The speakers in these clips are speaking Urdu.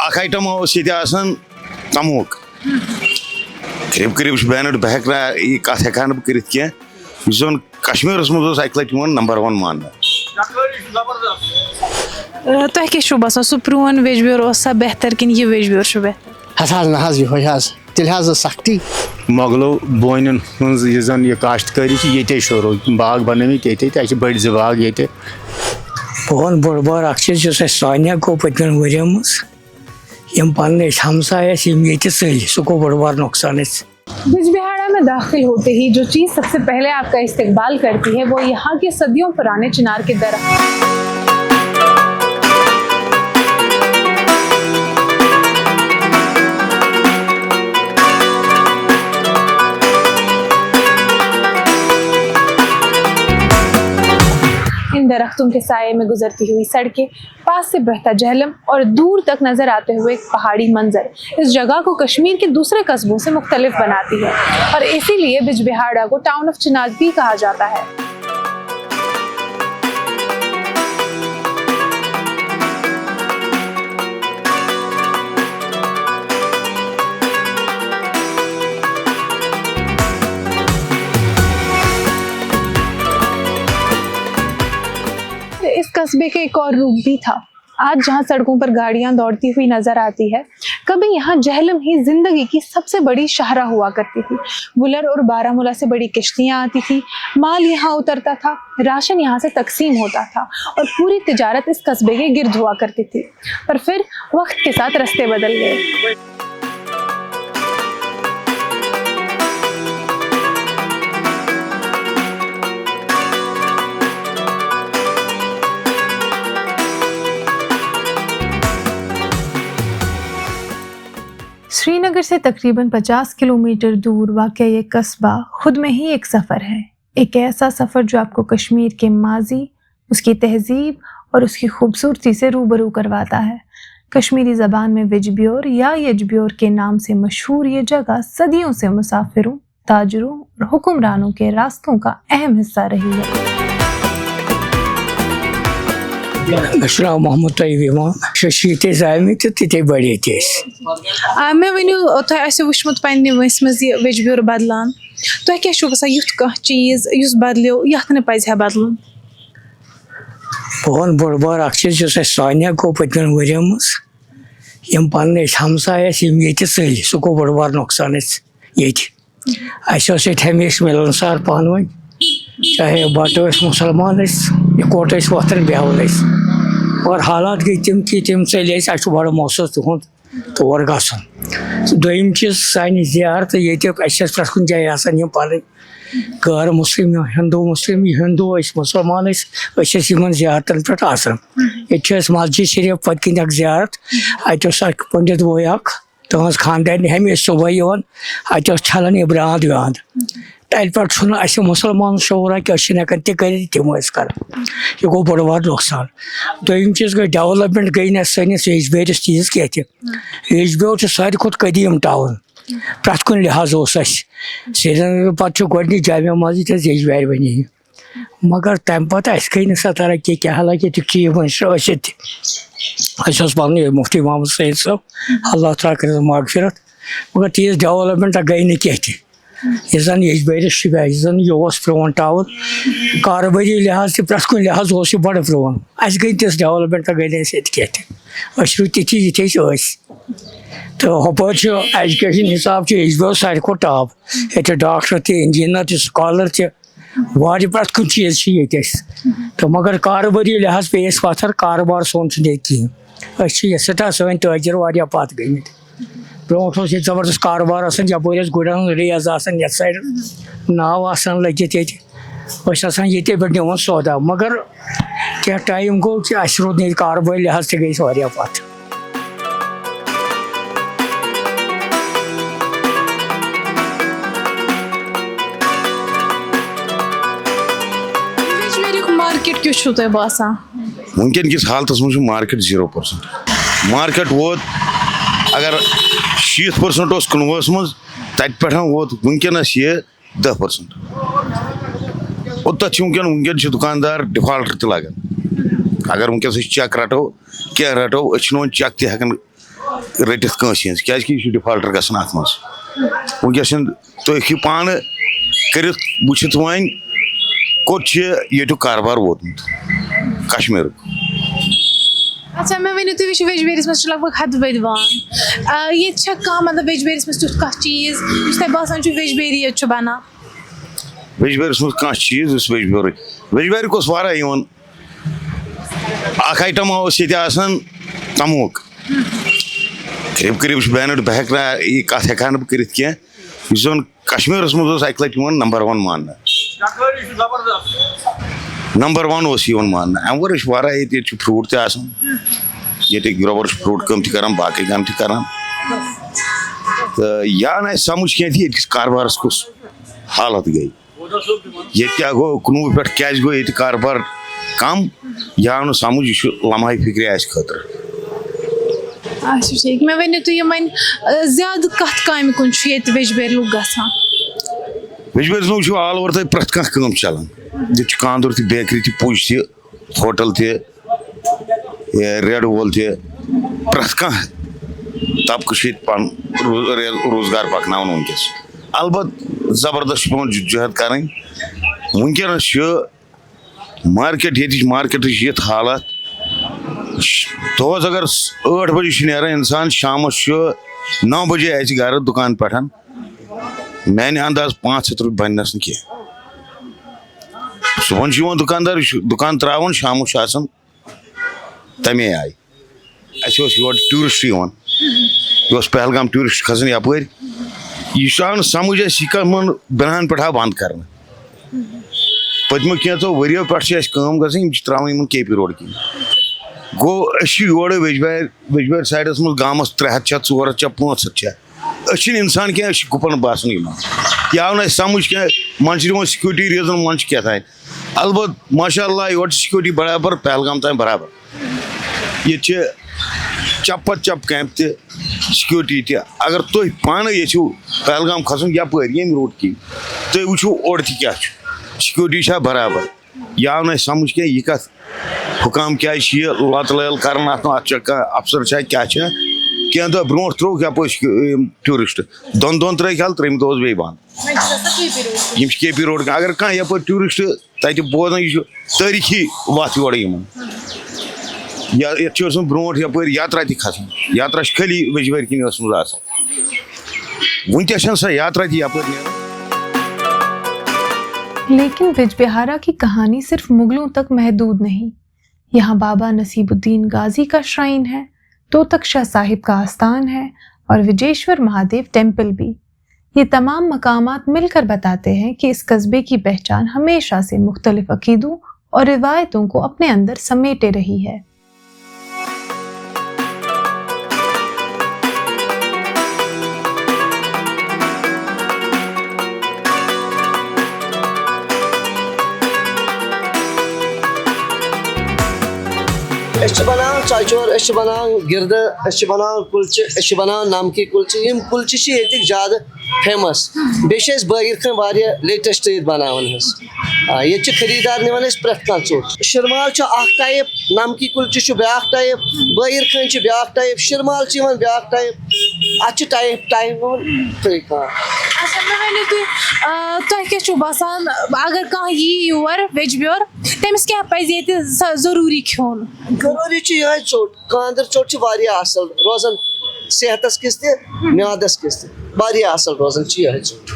اخ آیٹم اوس ییٚتہِ آسان تموک قریب قریب چھُ بینڈ بہٕ ہٮ۪کہٕ نہٕ یہِ کتھ ہٮ۪کہٕ نہٕ بہٕ کٔرِتھ کینٛہہ یُس زن کشمیٖرس منٛز اوس اکہِ لٹہِ یِوان نمبر 1 ماننہٕ. تۄہہِ کیٛاہ چھُو باسان سُہ پرٛون ویجبیور اوسا بہتر کِنہٕ یہِ ویجبیور چھُ بہتر؟ حظ نہ حظ یِہوے حظ تیٚلہِ حظ ٲس سختی. مۄغلو بونٮ۪ن ہٕنٛز یُس زن یہِ کاشتکٲری چھِ ییٚتے شروٗع باغ بنٲومٕتۍ ییٚتے تہِ اَسہِ چھِ بٔڑۍ 2 باغ ییٚتہِ. بہٕ وَنہٕ بوٚڑ بار اکھ چیٖز یُس اَسہِ سانیا گوٚو پٔتمٮ۪ن ؤرۍیَن منٛز یِم پنٕنۍ ٲسۍ ہمساے اَسہِ یِم ییٚتہِ ژٔلۍ سُہ گوٚو بوٚڑ بار نۄقصان اَسہِ. بجبہاڑا میں داخل ہوتے ہی جو چیز سب سے پہلے آپ کا استقبال کرتی ہے وہ یہاں کے صدیوں پرانے چنار کے درخت. ان درختوں کے سائے میں گزرتی ہوئی سڑکیں، پاس سے بہتا جہلم اور دور تک نظر آتے ہوئے ایک پہاڑی منظر اس جگہ کو کشمیر کے دوسرے قصبوں سے مختلف بناتی ہے اور اسی لیے بجبہاڑا کو ٹاؤن آف چنار بھی کہا جاتا ہے. اس قصبے کا ایک اور روپ بھی تھا. آج جہاں سڑکوں پر گاڑیاں دوڑتی ہوئی نظر آتی ہے، کبھی یہاں جہلم ہی زندگی کی سب سے بڑی شاہراہ ہوا کرتی تھی. بلر اور بارہمولہ سے بڑی کشتیاں آتی تھی، مال یہاں اترتا تھا، راشن یہاں سے تقسیم ہوتا تھا اور پوری تجارت اس قصبے کے گرد ہوا کرتی تھی. پر پھر وقت کے ساتھ راستے بدل گئے. سری نگر سے تقریباً 50 کلومیٹر دور واقع یہ قصبہ خود میں ہی ایک سفر ہے. ایک ایسا سفر جو آپ کو کشمیر کے ماضی، اس کی تہذیب اور اس کی خوبصورتی سے روبرو کرواتا ہے. کشمیری زبان میں وجبیور یا یجبیور کے نام سے مشہور یہ جگہ صدیوں سے مسافروں، تاجروں اور حکمرانوں کے راستوں کا اہم حصہ رہی ہے. مےٚ چھُ ناو محمد طیب اِمام شیٖتے زامٕتۍ تہٕ تِتے بڑے تہِ أسۍ. مےٚ ؤنِو تۄہہِ آسِو وٕچھمُت پنٛنہِ وٲنٛسہِ منٛز یہِ ویجبیور بدلان، تۄہہِ کیٛاہ چھُو باسان یُتھ کانٛہہ چیٖز یُس بدلیو یَتھ نہٕ پَزِ ہا بدلُن؟ بہٕ وَنہٕ بوٚڑ بار اکھ چیٖز یُس اَسہِ سانیا گوٚو پٔتمٮ۪ن ؤرۍیَن منٛز یِم پنٕنۍ ٲسۍ ہمساے اَسہِ یِم ییٚتہِ ژٔلۍ سُہ گوٚو بوٚڑ بار نۄقصان اَسہِ ییٚتہِ. اَسہِ اوس ییٚتہِ ہمیشہِ مِلنسار پانہٕ ؤنۍ، چاہے بَٹہٕ ٲسۍ مُسلمان ٲسۍ یِکوَٹہٕ ٲسۍ وۄتھان بیٚہوان ٲسۍ. مگر حالات گٔے تِم کہِ تِم ژٔلۍ أسۍ اَسہِ چھُ بَڑٕ محسوٗس تِہُنٛد تور گژھُن. دوٚیِم چیٖز سانہِ زیارتہٕ ییٚتہِ اَسہِ ٲسۍ پرٛٮ۪تھ کُنہِ جایہِ آسان یِم پَنٕنۍ غٲر مُسلِم ہِندوٗ مُسلِم ہِندوٗ ٲسۍ مُسلمان ٲسۍ أسۍ ٲسۍ یِمن زیارتن پٮ۪ٹھ آسان. ییٚتہِ چھُ اَسہِ مسجد شریٖف پٔتۍ کِنۍ اکھ زیارت، اَتہِ اوس اکھ پنڈت بوے اکھ تٕہٕنٛز خاندارنہِ ہمیشہِ صبحٲے یِوان، اَتہِ اوس چھلان یہِ برٛانٛد وانٛد. تَتہِ پٮ۪ٹھ چھُنہٕ اَسہِ مُسلمان شعوٗرا کہِ أسۍ چھِنہٕ ہٮ۪کان تہِ کٔرِتھ تِم ٲسۍ کران. یہِ گوٚو بوٚڑ بار نۄقصان. دوٚیِم چیٖز گٔے ڈیولپمنٹ گٔے نہٕ سٲنِس یجبیٲرِس تیٖژ کینٛہہ تہِ. یجبیور چھُ ساروی کھۄتہٕ قدیٖم ٹاوُن، پرٛٮ۪تھ کُنہِ لحاظ اوس اَسہِ. سرینگر پتہٕ چھُ گۄڈٕنِچ جامع مسجد حظ یجبیارِ بنے یہِ. مگر تَمہِ پتہٕ اَسہِ گٔے نہٕ سۄ ترقی کینٛہہ، حالانکہِ ییٚتیُک چیٖف منسٹر ٲسِتھ تہِ. اَسہِ اوس پنُن مُفتی محمد سعید صٲب، اللہ تعالیٰ کٔرِنَس مغفرت، مگر تیٖژ ڈیولپمنٹا گٔے نہٕ کینٛہہ تہِ یُس زن یجبیٲرِس چھُ یُس زن یہِ اوس پرٛون ٹاوُن. کاربٲری لحاظ تہِ پرٛٮ۪تھ کُنہِ لحاظ اوس یہِ بڑٕ پرٛون. اَسہِ گٔے تِژھ ڈیولپمنٹا گٔے نہٕ اَسہِ ییٚتہِ کینٛہہ تہِ. أسۍ روٗدۍ تِتھی یِتھۍ أسۍ ٲسۍ. تہٕ ہُپٲرۍ چھُ ایجوکیشن حِساب چھُ یجبیور ساروی کھۄتہٕ ٹاپ. ییٚتہِ چھِ ڈاکٹر تہِ، انجیٖنر تہِ، سکالر تہِ، واریاہ پرٛٮ۪تھ کُنہِ چیٖز چھِ ییٚتہِ اَسہِ. تہٕ مگر کاربٲری لحاظ پیٚیہِ اَسہِ پتھر، کاروبار سون چھُنہٕ ییٚتہِ کِہینۍ. أسۍ چھِ یہِ سٹا سٲنۍ تٲجر واریاہ پتھ گٔمٕتۍ. برونٛٹھ اوس ییٚتہِ زبردست کاروبار آسان، یپٲرۍ ٲسۍ گُرٮ۪ن ہُنٛد ریز آسان، یتھ سایڈٕ ناو آسان لٔگِتھ ییٚتہِ، ٲسۍ آسان ییٚتے پٮ۪ٹھ نِوان سودا. مگر کینٛہہ ٹایم گوٚو کہِ اَسہِ روٗد نہٕ ییٚتہِ کاربٲری لحاظ تہِ گٔے أسۍ واریاہ پتھ. مارکیٹ کیُتھ چھُو تۄہہِ باسان؟ وٕنکیٚن کِس حالتس منٛز چھُ مارکیٹ 0%. مارکیٹ ووت اگر 60% اوس کُنوُہس منٛز، تَتہِ پٮ۪ٹھ ووت وٕنکیٚنس یہِ 10%. اور تَتھ چھِ وٕنکیٚن چھِ دُکاندار ڈِفالٹر تہِ لگان. اگر وٕنکیٚس أسۍ چیک رٹو کینٛہہ رٹو، أسۍ چھِنہٕ وۄنۍ چیک تہِ ہٮ۪کان رٔٹِتھ کٲنٛسہِ ہِنٛز کیٛازِکہِ یہِ چھُ ڈِفالٹر گژھان اَتھ منٛز وٕنکیٚس چھِنہٕ تُہۍ ہیٚکِو پانہٕ کٔرِتھ وٕچھِتھ وۄنۍ کوٚت چھِ ییٚتیُک کاربار ووتمُت کشمیٖرُک. اچھا مےٚ ؤنِو تُہۍ وٕچھِو ویجبیریَس منٛز چھُ لگ بگ ہَتہٕ بٔدۍ وان ییٚتہِ چھا کانٛہہ مطلب ویجبیریَس منٛز تیُتھ کانٛہہ چیٖز یُس تۄہہِ باسان چھُ ویجبیری یوت چھُ بَنان؟ ویجبیریَس منٛز کانٛہہ چیٖز یُس ویجبیریُک اوس واریاہ یِوان. اکھ آیٹم اوس ییٚتہِ آسان تموک قریٖب قریٖب چھُ بینڈ بہٕ ہٮ۪کہٕ نہٕ یہِ کَتھ ہٮ۪کہٕ ہا نہٕ بہٕ کٔرِتھ کینٛہہ یُس زَن کشمیٖرَس منٛز اوس اَکہِ لَٹہِ یِوان نمبر 1 ماننہٕ. نمبر 1 اوس یِوان ماننہٕ. اَمہِ ورٲے چھُ واریاہ ییٚتہِ چھُ فروٗٹ تہِ آسان ییٚتِکۍ گرٛوور چھِ فروٗٹ کٲم تہِ کران باقٕے کامہِ تہِ کران تہٕ یا نہٕ اَسہِ سَمجھ کیٚنٛہہ تہِ ییٚتکِس کاربارَس کُس حالت گٔے ییٚتہِ کیٛاہ گوٚو 19 پٮ۪ٹھ کیٛازِ گوٚو ییٚتہِ کاربار کم یہِ آو نہٕ سَمجھ یہِ چھُ لمحے فِکرِ اَسہِ خٲطرٕ. اچھا ٹھیٖک مےٚ ؤنِو تُہۍ یِم وۄنۍ زیادٕ کَتھ کامہِ کُن چھُ ییٚتہِ ویجبیری لُکھ گژھان؟ ویجبیریَس منٛز وٕچھِو آل اوٚوَر تۄہہِ پرٛٮ۪تھ کانٛہہ کٲم چلان ییٚتہِ چھُ کاندُر تہِ بیکری تہِ پُج تہِ ہوٹل تہِ ریڈٕ وول تہِ پرٛٮ۪تھ کانٛہہ طبقہٕ چھُ ییٚتہِ پَنُن روزگار پَکناوان وٕنکیٚس. البتہٕ زبردست چھُ پیٚوان جدوجہد کَرٕنۍ. وٕنکیٚنس چھُ مارکیٹ ییٚتِچ مارکیٹٕچ یِژھ حالت دۄہس اگر 8 بجے چھُ نیران اِنسان شامس چھُ 9 بجے اَژِ گرٕ دُکان پٮ۪ٹھ میانہِ انداز 500 رۄپیہِ بَننَس نہٕ کینٛہہ. صُبحن چھُ یِوان دُکاندار یہِ چھُ دُکان تراوان شامس چھُ آسان تَمے آیہِ. اَسہِ اوس یور ٹوٗرِسٹ یِوان یہِ اوس پہلگام ٹوٗرِسٹ کھسان یَپٲرۍ یہِ چھُ آو نہٕ سَمجھ اَسہِ یہِ کَمن بِناہن پٮ۪ٹھ آو بنٛد کرنہٕ. پٔتمیو کینٛژو ؤرِیو پٮ۪ٹھ چھِ اَسہِ کٲم گژھان یِم چھِ تراوان یِمن کے پی روڈ کِنۍ. گوٚو أسۍ چھِ یورٕ ویجبیارِ سایڈس منٛز گامس 300 چھےٚ 400 چھےٚ 500 چھےٚ أسۍ چھِنہٕ اِنسان کینٛہہ أسۍ چھِ گُپن باسان یِمن. یہِ آو نہٕ اَسہِ سَمجھ کینٛہہ منٛزٕ چھِ دِوان سِکیورٹی ریٖزن منٛزٕ چھِ کیٛاہ تانۍ. البتہٕ ماشاء اللہ یورٕ چھِ سِکیورٹی برابر پہلگام تام برابر. ییٚتہِ چھِ چپ پتہٕ چپ کیمپ تہِ سِکیورٹی تہِ. اگر تُہۍ پانہٕ یژھِو پہلگام کھسُن یپٲرۍ ییٚمہِ روٗٹ کِنۍ تُہۍ وٕچھِو اورٕ تہِ کیٛاہ چھُ سِکیورٹی چھا برابر. یہِ آو نہٕ اَسہِ سَمجھ کینٛہہ یہِ کَتھ حُکام کیٛازِ چھِ یہِ لَت لٲل کران اَتھ چھا کانٛہہ اَفسر چھا کیٛاہ چھا. کینٛہہ دۄہ برونٛٹھ ترٛووُکھ یپٲرۍ یِم ٹوٗرِسٹ 2 دۄہن ترٛٲیِکھ یَلہٕ 3مہِ دۄہ اوس بیٚیہِ بنٛد. یِم چھِ کے پی روڈ اگر کانٛہہ یپٲرۍ ٹوٗرِسٹ تَتہِ بوزان یہِ چھُ تٲریٖخی وَتھ یورٕ یِمن. ییٚتہِ چھُ اوسمُت برونٛٹھ یپٲرۍ یاترا تہِ کھسان یاترا چھِ خٲلی ویجبیارِ کِنۍ ٲسمٕژ آسان. وٕنکیٚس چھنہٕ سۄ یاترا تہِ یپٲرۍ نیران. لیکن بجبہارا کی کہانی صرف مغلوں تک محدود نہیں. یہاں بابا نصیب الدین غازی کا شرائن ہے, توتک شاہ صاحب کا آستان ہے اور وجیشور مہادیو ٹیمپل بھی. یہ تمام مقامات مل کر بتاتے ہیں کہ اس قصبے کی پہچان ہمیشہ سے مختلف عقیدوں اور روایتوں کو اپنے اندر سمیٹے رہی ہے. أسۍ چھِ بناوان ژۄچور أسۍ چھِ بناوان گردٕ أسۍ چھِ بناوان کُلچہِ أسۍ چھِ بناوان نمکی کُلچہِ یِم کُلچہِ چھِ ییٚتِکۍ زیادٕ فیمس. بیٚیہِ چھِ أسۍ بٲگِر خٲنۍ واریاہ لیٹسٹ ییٚتہِ بناوان حظ. ییٚتہِ چھِ خریٖدار نِوان أسۍ پرٛٮ۪تھ کانٛہہ ژوٚٹ. شِرمال چھُ اکھ ٹایپ, نمکی کُلچہِ چھُ بیاکھ ٹایپ, بٲگِر خٲنۍ چھِ بیاکھ ٹایپ, شِرمال چھِ یِوان بیاکھ ٹایپ. اَتھ چھِ ٹایپ طریٖقہٕ. اچھا مےٚ ؤنِو تُہۍ تۄہہِ کیٛاہ چھُو باسان اگر کانٛہہ یی یور ویجبیور تٔمِس کیٛاہ پَزِ ییٚتہِ ضروٗری کھیوٚن؟ ضروٗری چھُ یِہوٚے ژوٚٹ. کانٛدٕر ژوٚٹ چھِ واریاہ اَصٕل روزان صحتَس کِس تہِ میادَس کِس تہِ واریاہ اَصٕل روزان چھِ یِہوٚے ژوٚٹ.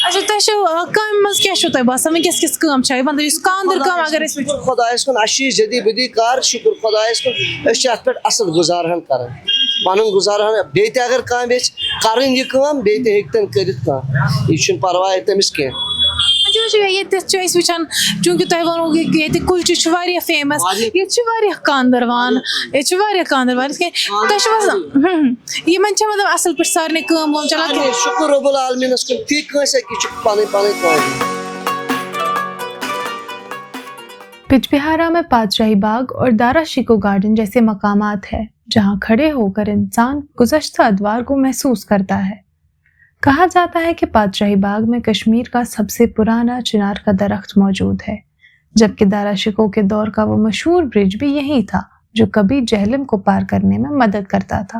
اچھا تۄہہِ چھُو کامہِ منٛز کیٛاہ چھُو تۄہہِ باسان وٕنکیٚس کِژھ کٲم چھےٚ مطلب یُس کاندٕر کٲم اگر أسۍ وٕچھو؟ خۄدایَس کُن اَسہِ چھُ یہِ جدی بدی کار شُکُر خۄدایَس کُن أسۍ چھِ اَتھ پٮ۪ٹھ اَصٕل گُزارٕ کران پَنُن گُزارٕ بیٚیہِ تہِ اگر کانٛہہ یژھِ کَرٕنۍ یہِ کٲم بیٚیہِ تہِ ہیٚکہِ تٔمۍ کٔرِتھ کانٛہہ یہِ چھُنہٕ پَرواے تٔمِس کینٛہہ. ییٚتہِ چھِ أسۍ وٕچھان چوٗنٛکہِ تۄہہِ ووٚنوُ ییٚتہِ کُلچہِ چھُ واریاہ فیمس ییٚتہِ چھِ واریاہ کاندٕروان ییٚتہِ چھِ واریاہ کاندٕروان یِتھ کٔنۍ تۄہہِ چھُو باسان یِمن چھےٚ مطلب اَصٕل پٲٹھۍ سارنٕے کٲم وٲم چلان؟ شُکُر رۄبُل عالمیٖنَس کُن فی کٲنٛسہِ اَکہِ یہِ چھِ پَنٕنۍ پَنٕنۍ کٲم. بجبہارا میں پادشاہی باغ اور دارا شیکو گارڈن جیسے مقامات ہیں جہاں کھڑے ہو کر انسان گزشتہ ادوار کو محسوس کرتا ہے. کہا جاتا ہے کہ پادشاہی باغ میں کشمیر کا سب سے پرانا چنار کا درخت موجود ہے, جبکہ دارا شیکو کے دور کا وہ مشہور برج بھی یہی تھا جو کبھی جہلم کو پار کرنے میں مدد کرتا تھا.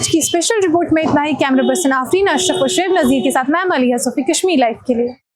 آج کی اسپیشل رپورٹ میں اتنا ہی. کیمرہ پرسن آفرین اشرف اور شعیب نذیر کے ساتھ میں ملیحہ صوفی, کشمیر لائف کے لیے.